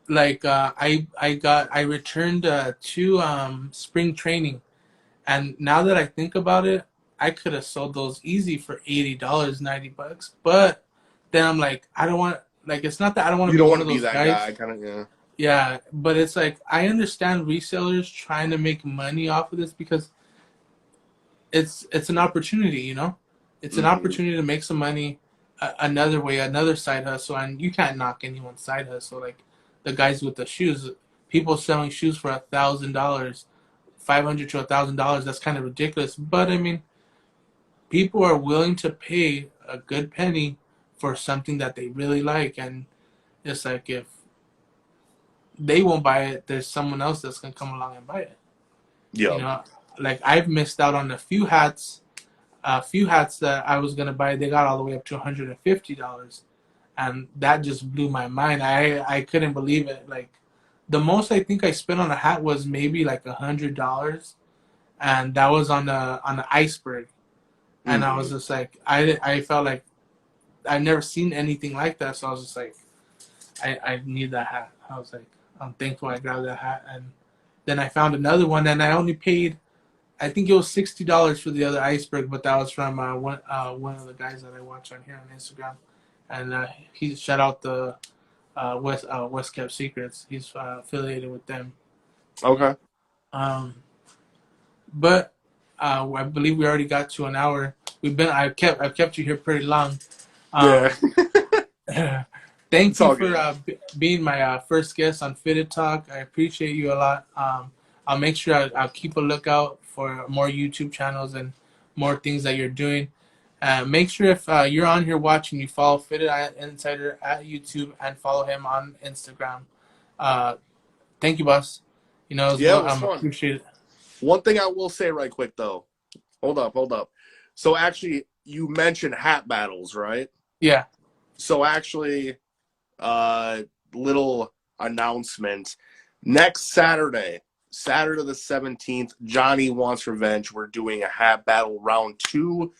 like I returned to spring training, and now that I think about it, I could have sold those easy for $80, $90. But then I'm like, I don't want like it's not that I don't want You to be don't one want of to be those that guys. guy, kind of. Yeah. Yeah, but it's like I understand resellers trying to make money off of this because it's an opportunity, you know. It's an Mm-hmm. opportunity to make some money another way, another side hustle, and you can't knock anyone's side hustle. Like the guys with the shoes, people selling shoes for $1,000, $500 to $1,000. That's kind of ridiculous, but I mean, people are willing to pay a good penny for something that they really like, and it's like if they won't buy it, there's someone else that's gonna come along and buy it. You Yep. know, like I've missed out on a few hats that I was gonna buy. They got all the way up to $150, and that just blew my mind. I couldn't believe it. Like the most I think I spent on a hat was maybe like $100, and that was on the iceberg. And I Mm-hmm. was just like, I felt like I've never seen anything like that. So I was just like, I need that hat. I was like, I'm thankful I grabbed that hat, and then I found another one, and I only paid I think it was $60 for the other iceberg, but that was from one of the guys that I watch on here on Instagram, and he shout out the West Kept Secrets. He's affiliated with them. Okay. Um, but I believe we already got to an hour. I've kept you here pretty long. Yeah. Um, thank It's you all for good. being my first guest on Fitted Talk. I appreciate you a lot. I'll make sure I'll keep a lookout for more YouTube channels and more things that you're doing. Make sure if you're on here watching, you follow Fitted Insider at YouTube and follow him on Instagram. Uh, thank you, boss. You know, as Yeah, well, it was fun. appreciate it. One thing I will say right quick though. Hold up. So actually, you mentioned hat battles, right? Yeah. So actually, uh, little announcement. Next Saturday the 17th, Johnny Wants Revenge. We're doing a hat battle round 2,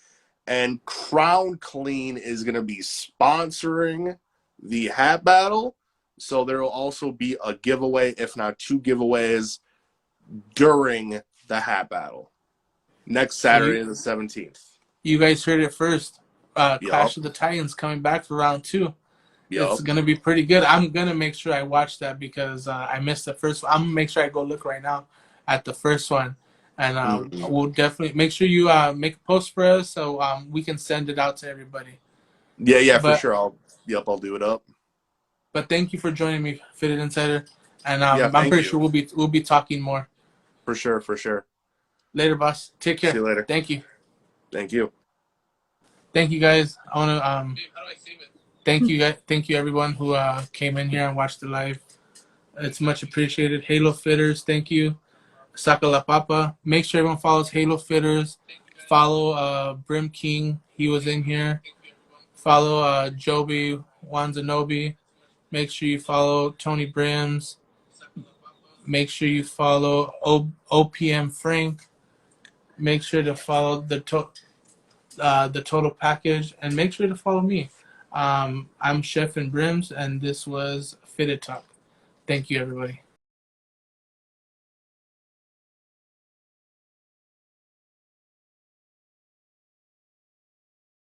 and Crown Clean is going to be sponsoring the hat battle. So there will also be a giveaway, if not 2 giveaways, during the hat battle. Next So you Saturday the 17th. you guys heard it first. Clash Yup. of the Titans coming back for round 2. It's Yup. gonna be pretty good. I'm gonna make sure I watch that because I missed the first one. I'm gonna make sure I go look right now at the first one, and Mm-hmm. we'll definitely make sure you make a post for us so we can send it out to everybody. Yeah, for But sure. I'll do it up. but thank you for joining me, Fitted Insider, and Yeah, I'm thank pretty you. sure we'll be talking more For sure, for sure. later, boss. Take See care. you later. Thank you, Thank you. thank you guys. I wanna thank you everyone who came in here and watched the live. It's much appreciated. Halo Fitters, thank you. Saka La Papa. Make sure everyone follows Halo Fitters. Follow Brim King. He was in here. Follow Joby Wanzanobi. Make sure you follow Tony Brims. Make sure you follow OPM Frank. Make sure to follow the total package, and make sure to follow me. I'm Chef and Brims, and this was Fitted Talk. Thank you, everybody.